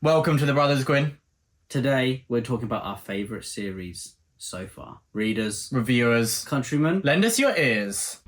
Welcome to the Brothers Gwyn. Today, we're talking about our favourite series so far. Readers, Reviewers, countrymen. lend us your ears.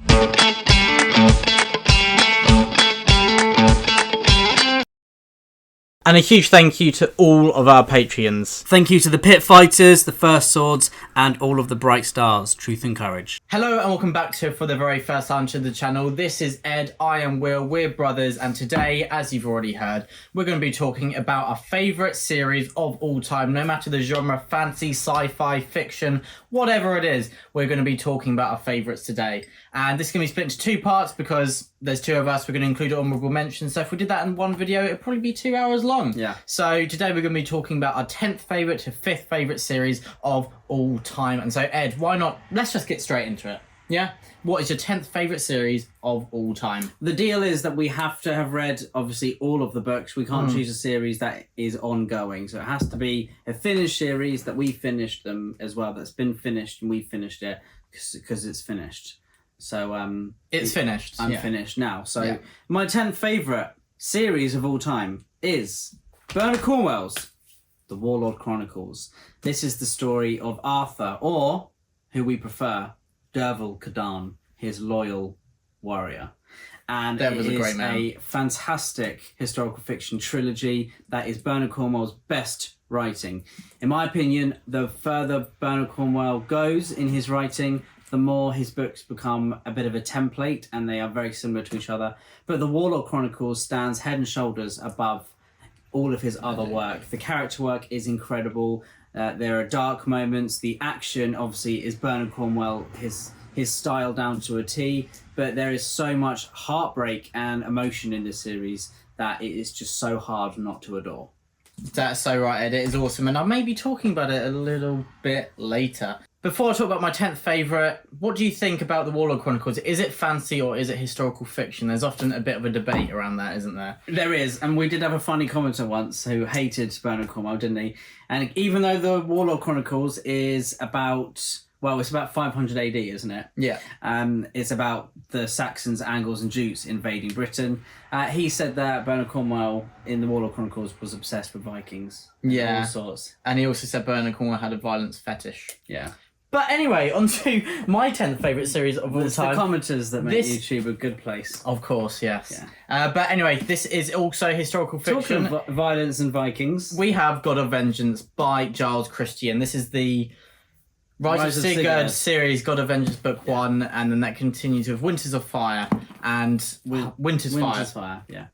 And a huge thank you to all of our Patreons. Thank you to the Pit Fighters, the First Swords, and all of the Bright Stars, Truth and Courage. Hello and welcome back to For the Very First Time to the channel. This is Ed, I am Will, we're brothers, and today, as you've already heard, we're going to be talking about our favourite series of all time. No matter the genre, fantasy, sci-fi, fiction, whatever it is, we're going to be talking about our favourites today. And this is going to be split into two parts because there's two of us. We're going to include honourable mentions. So if we did that in one video, it'd probably be 2 hours long. Yeah. So today we're going to be talking about our 10th favourite to 5th favourite series of all time. And so Ed, why not? Let's just get straight into it. Yeah? What is your 10th favourite series of all time? The deal is that we have to have read, obviously, all of the books. We can't choose a series that is ongoing. So it has to be a finished series that we finished them as well, that's been finished and we finished it because it's finished. So It's finished. I'm yeah. finished now. So Yeah. my 10th favourite series of all time is Bernard Cornwell's The Warlord Chronicles. This is the story of Arthur, or, who we prefer, Derval Cadan, his loyal warrior. And That was it a great is man. a fantastic historical fiction trilogy that is Bernard Cornwell's best writing. In my opinion, the further Bernard Cornwell goes in his writing, the more his books become a bit of a template and they are very similar to each other. But The Warlord Chronicles stands head and shoulders above all of his other work. The character work is incredible. There are dark moments. The action, obviously, is Bernard Cornwell, his style down to a T. But there is so much heartbreak and emotion in this series that it is just so hard not to adore. That's so right, Ed. It is awesome. And I may be talking about it a little bit later. Before I talk about my 10th favourite, what do you think about the Warlord Chronicles? Is it fantasy or is it historical fiction? There's often a bit of a debate around that, isn't there? There is, and we did have a funny commenter once who hated Bernard Cornwell, didn't he? And even though the Warlord Chronicles is about, well, it's about 500 AD, isn't it? Yeah. It's about the Saxons, Angles, and Jutes invading Britain. He said that Bernard Cornwell in the Warlord Chronicles was obsessed with Vikings. Yeah. All sorts. And he also said Bernard Cornwell had a violence fetish. Yeah. But anyway, on to my 10th favourite series of all It's time. the commenters that make This- YouTube a good place. Of course, yes. Yeah. But anyway, this is also historical fiction. Talking of violence and Vikings. We have God of Vengeance by Giles Christian. This is the Rise of Sigurd series, God of Vengeance Book 1, and then that continues with Winters of Fire and Winter's Fire. Yeah.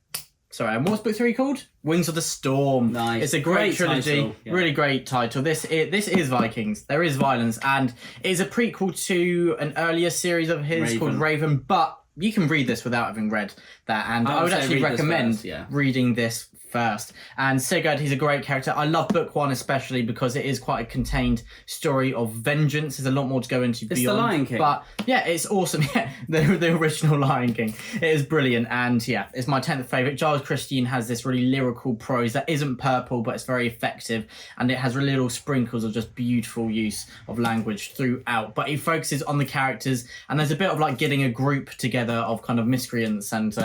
Sorry, and what's book 3 called? Wings of the Storm. Nice. It's a great trilogy. title, yeah. Really great title. This is Vikings. There is violence, and it's a prequel to an earlier series of his Raven. called Raven, but you can read this without having read that, and I would say actually read this recommend first, yeah. reading this first. And Sigurd, he's a great character. I love book 1 especially because it is quite a contained story of vengeance. There's a lot more to go into It's beyond. the Lion King. But yeah, it's awesome. Yeah, the original Lion King. It is brilliant, and yeah, it's my 10th favourite. Giles Christian has this really lyrical prose that isn't purple, but it's very effective, and it has little sprinkles of just beautiful use of language throughout. But he focuses on the characters, and there's a bit of like getting a group together of kind of miscreants and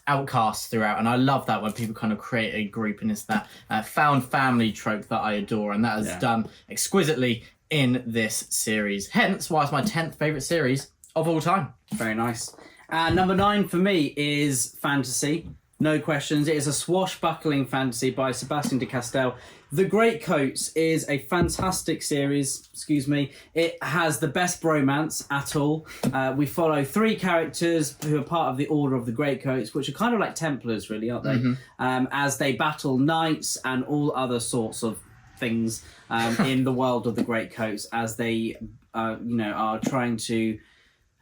outcasts throughout, and I love that when people kind of create a group, and it's that found family trope that I adore, and that is done exquisitely in this series. Hence why it's my 10th favourite series of all time. Very nice. And number 9 for me is fantasy. No questions. It is a swashbuckling fantasy by Sebastian de Castell. The Great Coats is a fantastic series. Excuse me. It has the best bromance at all. We follow 3 characters who are part of the Order of the Great Coats, which are kind of like Templars, really, aren't they? As they battle knights and all other sorts of things in the world of the Great Coats, as they, are trying to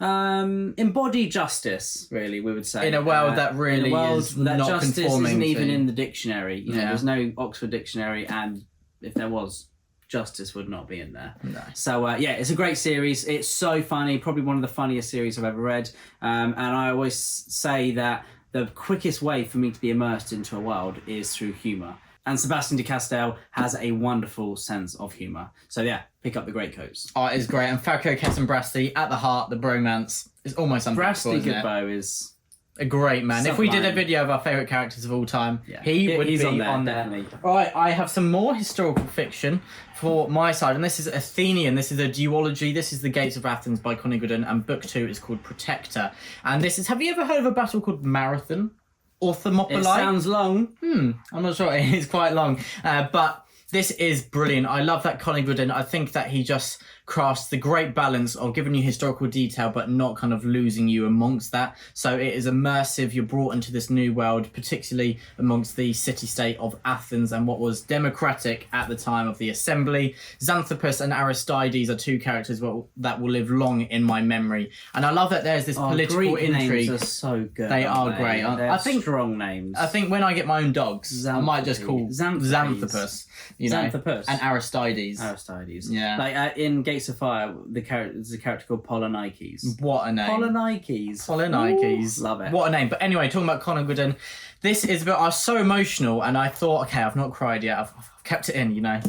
embody justice, really, we would say, In a world that really in a world is that not justice conforming isn't even to- in the dictionary. You know, Yeah. there's no Oxford Dictionary, and if there was, justice would not be in there. No. So it's a great series. It's so funny, probably one of the funniest series I've ever read. And I always say that the quickest way for me to be immersed into a world is through humour. And Sebastian de Castell has a wonderful sense of humour. So yeah, pick up The Great Coats. Oh, it is great. And Falco Kessenbrasti, at the heart, the bromance is almost unbreakable, Brasty isn't it? Goodbow is A great man. If we did a Sublime. video of our favourite characters of all time, Yeah. he would He's be on there, there. definitely. Right, I have some more historical fiction for my side, and this is Athenian. This is a duology. This is The Gates of Athens by Connie Gooden, and book 2 is called Protector. And this is, have you ever heard of a battle called Marathon or Thermopylae? It sounds long. I'm not sure. It is quite long, but this is brilliant. I love that Connie Gooden. I think that he just crafts the great balance of giving you historical detail but not kind of losing you amongst that. So it is immersive. You're brought into this new world, particularly amongst the city-state of Athens and what was democratic at the time of the assembly. Xanthippus and Aristides are two characters that will live long in my memory. And I love that there's this political Greek intrigue. names are so good. They aren't are great. They're I think strong names. I think when I get my own dogs, I might just call Xanthippes. Xanthippus, you know, Xanthippus. and Aristides. Aristides. Yeah. Like in Gates of Fire, there's a character called Polynikes. What a name. Polynikes. Polynikes. Ooh, love it. What a name. But anyway, talking about Conor Gooden, this is about, I was so emotional and I thought, okay, I've not cried yet. I've kept it in, you know,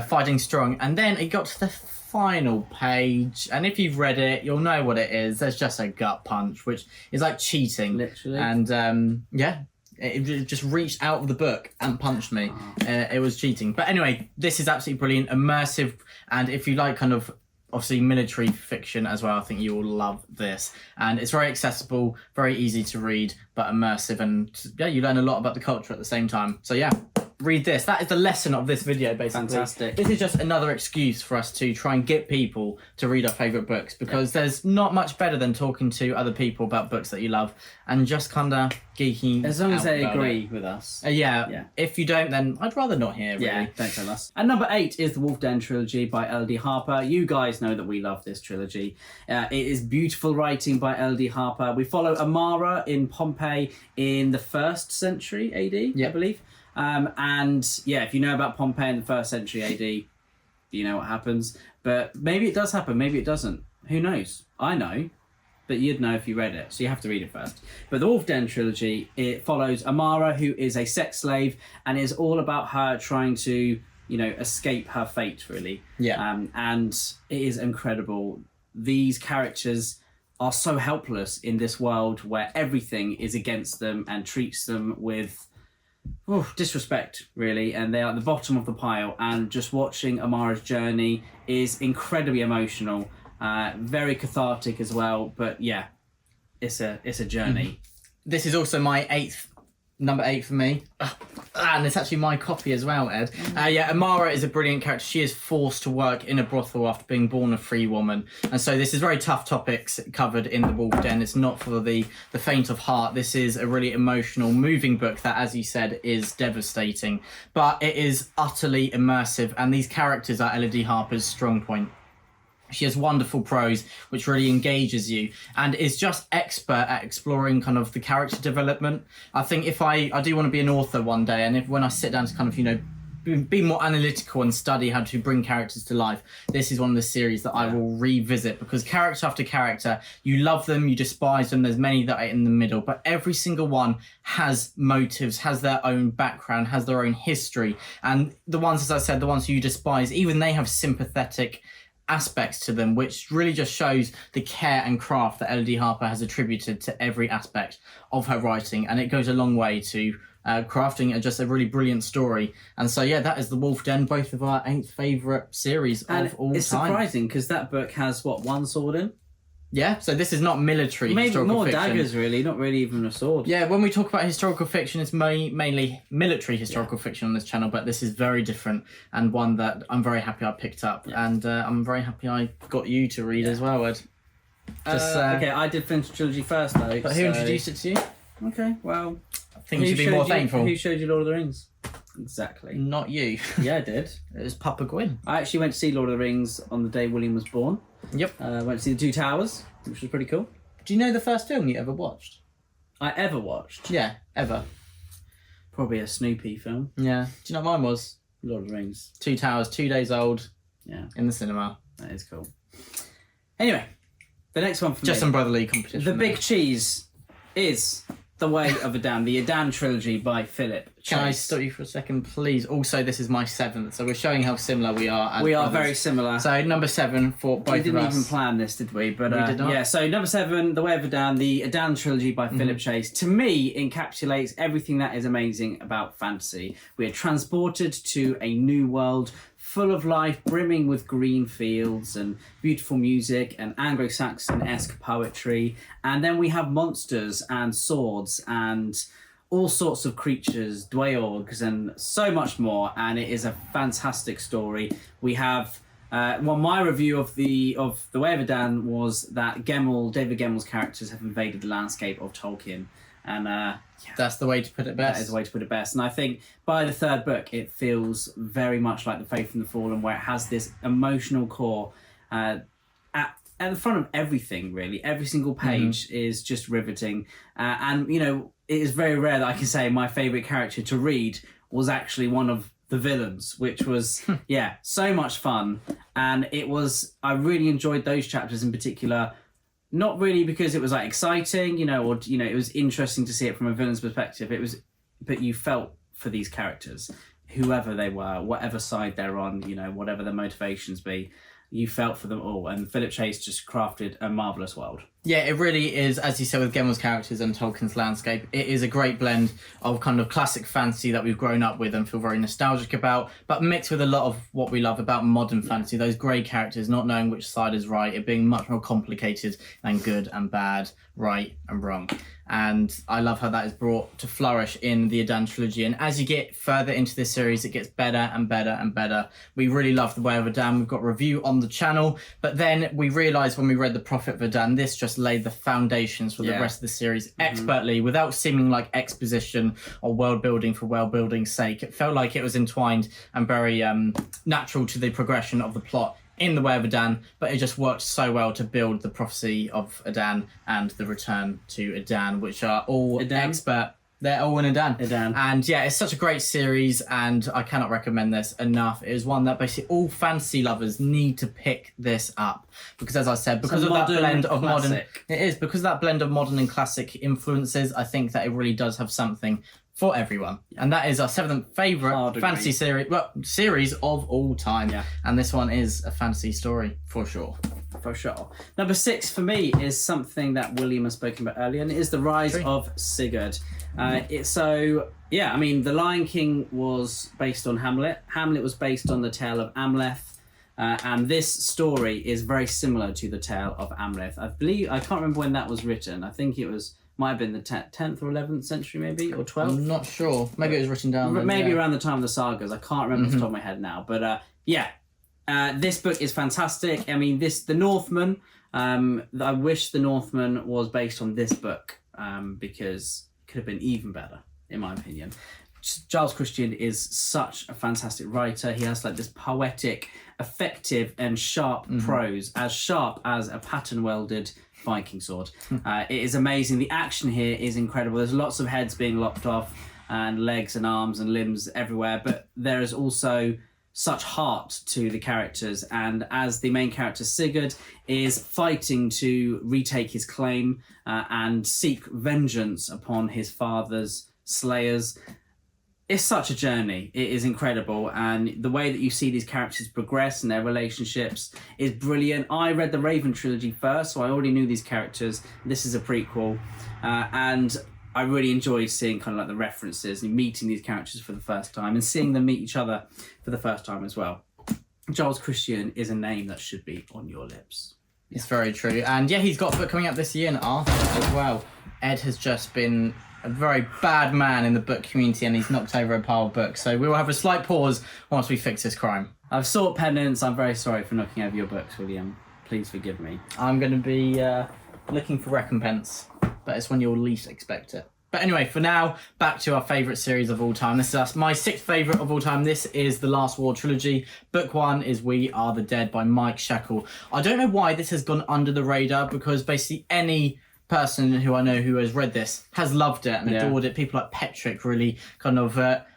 fighting strong. And then it got to the final page. And if you've read it, you'll know what it is. There's just a gut punch, which is like cheating. Literally. And yeah. It just reached out of the book and punched me. It was cheating. But anyway, this is absolutely brilliant, immersive. And if you like kind of, obviously, military fiction as well, I think you will love this. And it's very accessible, very easy to read, but immersive. And yeah, you learn a lot about the culture at the same time. So yeah, read this. That is the lesson of this video, basically. Fantastic. This is just another excuse for us to try and get people to read our favourite books, because there's not much better than talking to other people about books that you love and just kind of geeking As long as out they about agree it. with us. Yeah. If you don't, then I'd rather not hear, really. Yeah, don't tell us. And number 8 is the Wolf Den trilogy by L.D. Harper. You guys know that we love this trilogy. It is beautiful writing by L.D. Harper. We follow Amara in Pompeii in the 1st century AD, I believe. And yeah, if you know about Pompeii in the 1st century AD, you know what happens. But maybe it does happen, maybe it doesn't. Who knows? I know. But you'd know if you read it, so you have to read it first. But the Wolf Den trilogy, it follows Amara, who is a sex slave, and is all about her trying to, you know, escape her fate, really. Yeah. And it is incredible. These characters are so helpless in this world where everything is against them and treats them with disrespect, really, and they are at the bottom of the pile. And just watching Amara's journey is incredibly emotional. Very cathartic as well, but yeah, it's a journey. This is also my number 8 for me. And it's actually my copy as well, Ed. Yeah, Amara is a brilliant character. She is forced to work in a brothel after being born a free woman. And so this is very tough topics covered in The Wolf Den. It's not for the faint of heart. This is a really emotional, moving book that, as you said, is devastating. But it is utterly immersive, and these characters are L.D. Harper's strong point. She has wonderful prose, which really engages you and is just expert at exploring kind of the character development. I think if I do want to be an author one day, and when I sit down to kind of, you know, be more analytical and study how to bring characters to life, this is one of the series that I will revisit, because character after character, you love them, you despise them, there's many that are in the middle, but every single one has motives, has their own background, has their own history. And the ones, as I said, the ones who you despise, even they have sympathetic aspects to them, which really just shows the care and craft that L.D. Harper has attributed to every aspect of her writing, and it goes a long way to crafting just a really brilliant story. And so yeah, that is The Wolf Den, both of our 8th favourite series of all time. It's surprising because that book has one sword in? Yeah, so this is not military Maybe historical more fiction. daggers, really, not really even a sword. Yeah, when we talk about historical fiction, it's mainly military historical fiction on this channel, but this is very different, and one that I'm very happy I picked up, and I'm very happy I got you to read as well, Ed. Okay, I did finish the trilogy first, though. But who introduced it to you? Okay, well... I think you should be more thankful. Who showed you Lord of the Rings? Exactly. Not you. Yeah, I did. It was Papa Gwyn. I actually went to see Lord of the Rings on the day William was born. Yep. Went to see the Two Towers, which was pretty cool. Do you know the first film you ever watched? I ever watched? Yeah, ever. Probably a Snoopy film. Yeah. Do you know what mine was? Lord of the Rings. Two Towers, 2 days old. Yeah. In the cinema. That is cool. Anyway, the next one for Just me. some brotherly competition. The there. big cheese is The Way of Adan, the Adan trilogy by Philip Chase. Can I stop you for a second, please? Also, this is my 7th, so we're showing how similar we are. As We are brothers. very similar. So number 7 for both We of didn't us. even plan this, did we? But We did not. yeah, so number 7, The Way of Adan, the Adan trilogy by Philip Chase, to me encapsulates everything that is amazing about fantasy. We are transported to a new world full of life, brimming with green fields and beautiful music and Anglo-Saxon-esque poetry. And then we have monsters and swords and all sorts of creatures, dweorgs, and so much more. And it is a fantastic story. We have my review of the Way of Adan was that David Gemmell's characters have invaded the landscape of Tolkien, and That's the way to put it best. that is the way to put it best. And I think by the 3rd book, it feels very much like The Faith and the Fallen, where it has this emotional core at the front of everything. Really, every single page is just riveting, and you know, it is very rare that I can say my favourite character to read was actually one of the villains, which was so much fun. And I really enjoyed those chapters in particular, not really because it was like exciting, or it was interesting to see it from a villain's perspective. But you felt for these characters, whoever they were, whatever side they're on, whatever their motivations be, you felt for them all. And Philip Chase just crafted a marvelous world. Yeah, it really is, as you said, with Gemmell's characters and Tolkien's landscape. It is a great blend of kind of classic fantasy that we've grown up with and feel very nostalgic about, but mixed with a lot of what we love about modern fantasy, those grey characters, not knowing which side is right, it being much more complicated than good and bad, right and wrong. And I love how that is brought to flourish in the Adan trilogy. And as you get further into this series, it gets better and better and better. We really love The Way of Adan. We've got a review on the channel, but then we realised when we read The Prophet of Adan, this just laid the foundations for the rest of the series expertly, without seeming like exposition or world building for world building's sake. It felt like it was entwined and very natural to the progression of the plot in The Way of Adan, but it just worked so well to build the prophecy of Adan and the return to Adan, which are all expert. They're all in Adan. And yeah, it's such a great series, and I cannot recommend this enough. It is one that basically all fantasy lovers need to pick this up, because as I said, because of that blend of modern, it is because of that blend of modern and classic influences. I think that it really does have something for everyone, and that is our 7th favourite fantasy series of all time. And this one is a fantasy story for sure. For sure. Number 6 for me is something that William has spoken about earlier, and it is The Rise of Sigurd. The Lion King was based on Hamlet. Hamlet was based on the tale of Amleth, and this story is very similar to the tale of Amleth. I can't remember when that was written. I think it might have been the 10th or 11th century, maybe, or 12th. I'm not sure. Maybe it was written down. Around the time of the sagas. I can't remember off the top of my head now. But this book is fantastic. I mean, the Northman. I wish The Northman was based on this book, because it could have been even better, in my opinion. Giles Christian is such a fantastic writer. He has like this poetic, effective, and sharp prose, as sharp as a pattern-welded Viking sword. It is amazing. The action here is incredible. There's lots of heads being lopped off, and legs and arms and limbs everywhere, but there is also such heart to the characters. And as the main character Sigurd is fighting to retake his claim and seek vengeance upon his father's slayers, it's such a journey. It is incredible, and the way that you see these characters progress and their relationships is brilliant. I read the Raven trilogy first, so I already knew these characters. This is a prequel, and I really enjoyed seeing kind of like the references and meeting these characters for the first time and seeing them meet each other for the first time as well. Giles Christian is a name that should be on your lips. It's very true. And yeah, he's got a book coming out this year in Arthur as well. Ed has just been a very bad man in the book community, and he's knocked over a pile of books. So we will have a slight pause once we fix this crime. I've sought penance. I'm very sorry for knocking over your books, William. Please forgive me. I'm going to be looking for recompense, but it's when you'll least expect it. But anyway, for now, back to our favourite series of all time. This is my 6th favourite of all time. This is the Last War trilogy. Book 1 is We Are the Dead by Mike Shackle. I don't know why this has gone under the radar, because basically any person who I know who has read this has loved it and adored it. People like Petrick really kind of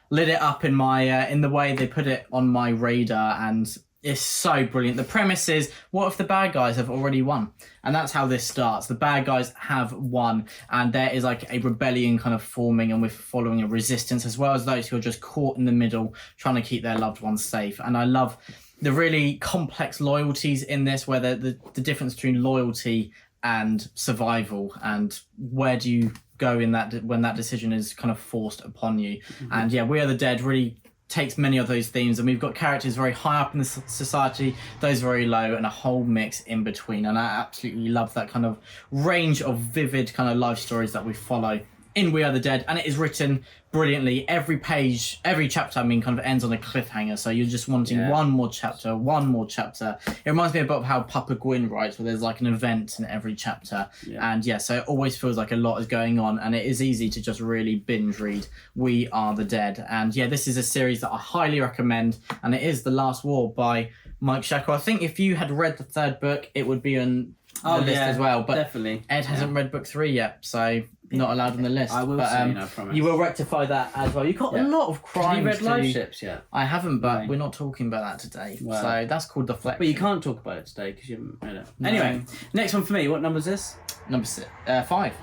lit it up in my in the way they put it on my radar, and It's so brilliant. The premise is, what if the bad guys have already won? And that's how this starts. The bad guys have won, and there is like a rebellion kind of forming, and we're following a resistance, as well as those who are just caught in the middle, trying to keep their loved ones safe. And I love the really complex loyalties in this, where the difference between loyalty and survival, and where do you go in that when that decision is kind of forced upon you. And yeah, We Are the Dead really takes many of those themes, and we've got characters very high up in the society, those very low, and a whole mix in between. And I absolutely love that kind of range of vivid kind of life stories that we follow in We Are the Dead, and it is written brilliantly. Every page, every chapter, kind of ends on a cliffhanger, so you're just wanting one more chapter. It reminds me about how Papa Gwyn writes, where there's like an event in every chapter, and so it always feels like a lot is going on, and it is easy to just really binge read We Are the Dead. And this is a series that I highly recommend, and it is The Last War by Mike Sheckle. I think if you had read the third book, it would be on the list as well, but definitely. Ed hasn't read book 3 yet, so not allowed on the list. I will soon, I promise. You will rectify that as well. You've got a lot of crimes. Have you read Live Ships yet? I haven't, but we're not talking about that today. Well, so that's called Deflection. But you can't talk about it today because you haven't read it. No. Anyway, next one for me. What number is this? Number 5.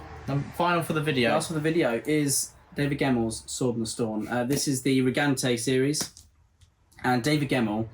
Final for the video. Last for the video is David Gemmell's Sword and the Storm. This is the Regante series, and David Gemmell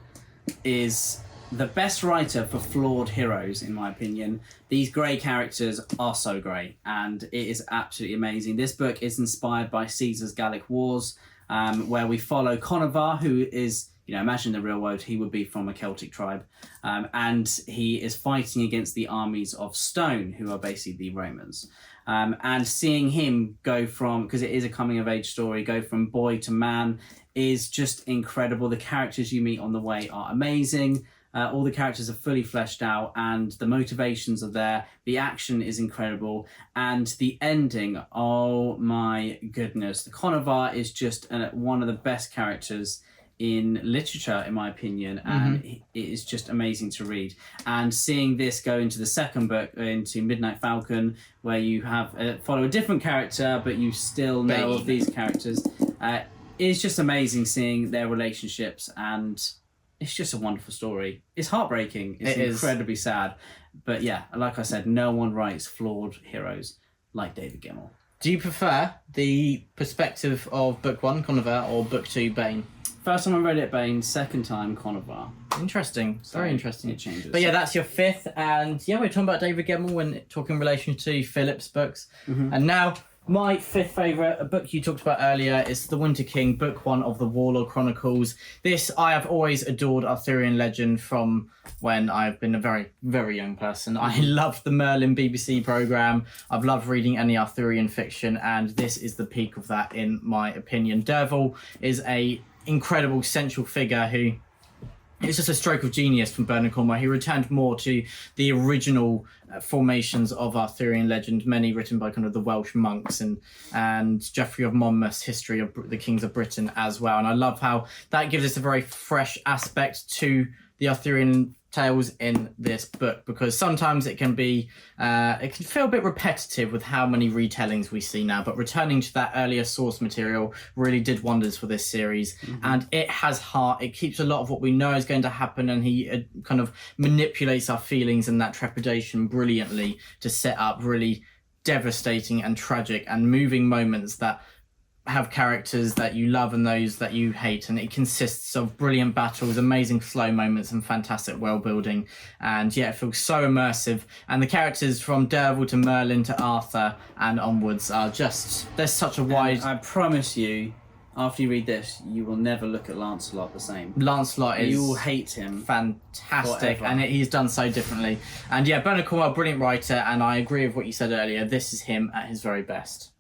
is the best writer for flawed heroes, in my opinion. These grey characters are so great, and it is absolutely amazing. This book is inspired by Caesar's Gallic Wars, where we follow Conovar, who is, imagine the real world, he would be from a Celtic tribe, and he is fighting against the armies of stone, who are basically the Romans. And seeing him go from, because it is a coming-of-age story, go from boy to man is just incredible. The characters you meet on the way are amazing. All the characters are fully fleshed out, and the motivations are there. The action is incredible, and the ending, oh my goodness. The Conovar is just one of the best characters in literature, in my opinion, and it is just amazing to read. And seeing this go into the second book, into Midnight Falcon, where you have follow a different character, but you still know of these characters, it's just amazing seeing their relationships, and it's just a wonderful story. It's heartbreaking. It's incredibly sad. But yeah, like I said, no one writes flawed heroes like David Gemmell. Do you prefer the perspective of book 1, Conover, or book 2, Bane? First time I read it, Bane. Second time, Conover. Interesting. Very interesting. It changes. But yeah, that's your 5th. And yeah, we're talking about David Gemmell when talking in relation to Philip's books. And now, my 5th favourite, a book you talked about earlier, is The Winter King, book 1 of the Warlord Chronicles. This, I have always adored Arthurian legend from when I've been a very, very young person. I loved the Merlin BBC programme. I've loved reading any Arthurian fiction, and this is the peak of that, in my opinion. Derval is a incredible central figure who... It's just a stroke of genius from Bernard Cornwell. He returned more to the original formations of Arthurian legend, many written by kind of the Welsh monks, and Geoffrey of Monmouth's history of the kings of Britain as well. And I love how that gives us a very fresh aspect to the Arthurian tales in this book, because sometimes it can be it can feel a bit repetitive with how many retellings we see now, but returning to that earlier source material really did wonders for this series. And it has heart. It keeps a lot of what we know is going to happen, and he kind of manipulates our feelings and that trepidation brilliantly to set up really devastating and tragic and moving moments that have characters that you love and those that you hate, and it consists of brilliant battles, amazing slow moments, and fantastic world building. And yeah, it feels so immersive, and the characters from Derval to Merlin to Arthur and onwards are just, there's such a wide... And I promise you, after you read this, you will never look at Lancelot the same. Lancelot is... You will hate him. Fantastic, forever. and he's done so differently. And yeah, Bernard Cornwell, brilliant writer, and I agree with what you said earlier. This is him at his very best.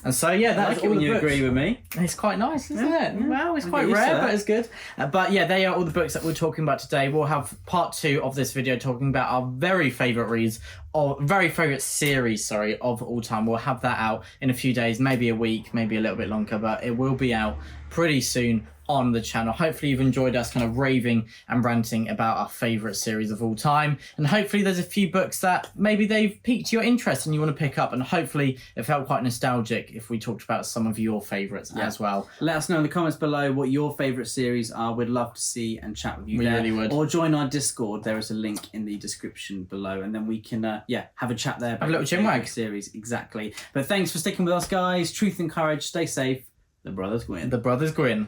And so yeah, that's all when the you books. agree with me. It's quite nice, isn't it? Yeah. Well, it's I quite get used to rare, that. but it's good. But yeah, they are all the books that we're talking about today. We'll have part 2 of this video talking about our very favourite reads, or very favourite series, of all time. We'll have that out in a few days, maybe a week, maybe a little bit longer, but it will be out pretty soon on the channel. Hopefully you've enjoyed us kind of raving and ranting about our favourite series of all time, and hopefully there's a few books that maybe they've piqued your interest and you want to pick up, and hopefully it felt quite nostalgic if we talked about some of your favourites as well. Let us know in the comments below what your favourite series are. We'd love to see and chat with you We there. really would. Or join our Discord. There is a link in the description below, and then we can have a chat there about a little your favourite chinwag series. Exactly. But thanks for sticking with us, guys. Truth and courage. Stay safe. The Brothers Gwyn. The Brothers Gwyn.